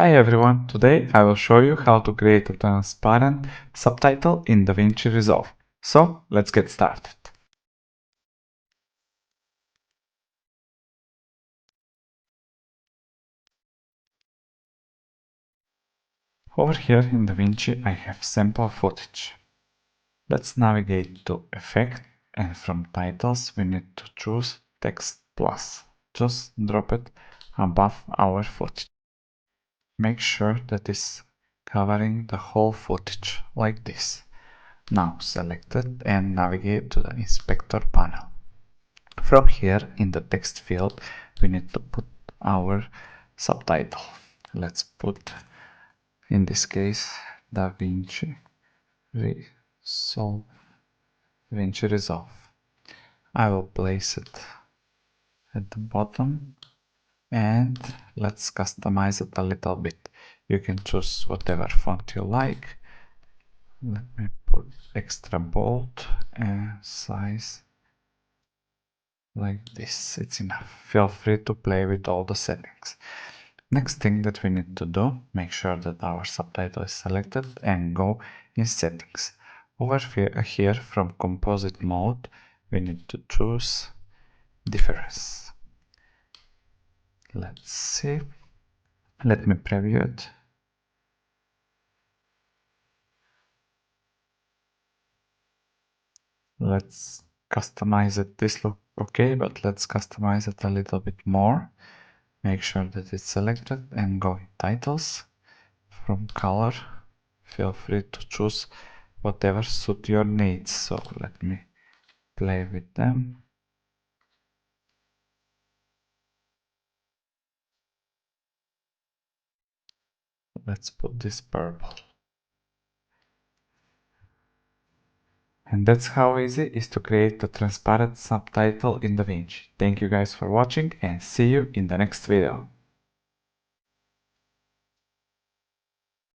Hi everyone, today I will show you how to create a transparent subtitle in DaVinci Resolve. So let's get started. Over here in DaVinci I have sample footage. Let's navigate to Effect and from Titles we need to choose Text Plus. Just drop it above our footage. Make sure that it's covering the whole footage like this. Now select it and navigate to the Inspector panel. From here in the text field we need to put our subtitle. Let's put in this case DaVinci Resolve. DaVinci Resolve. I will place it at the bottom and let's customize it a little bit. You can choose whatever font you like. Let me put extra bold and size like this. It's enough. Feel free to play with all the settings. Next thing that we need to do, make sure that our subtitle is selected and go in settings. Over here from composite mode, we need to choose difference. Let's see. Let me preview it. Let's customize it. This looks okay, but let's customize it a little bit more. Make sure that it's selected and go in titles. From color, feel free to choose whatever suit your needs. So let me play with them. Let's put this purple. And that's how easy it is to create a transparent subtitle in DaVinci. Thank you guys for watching and see you in the next video.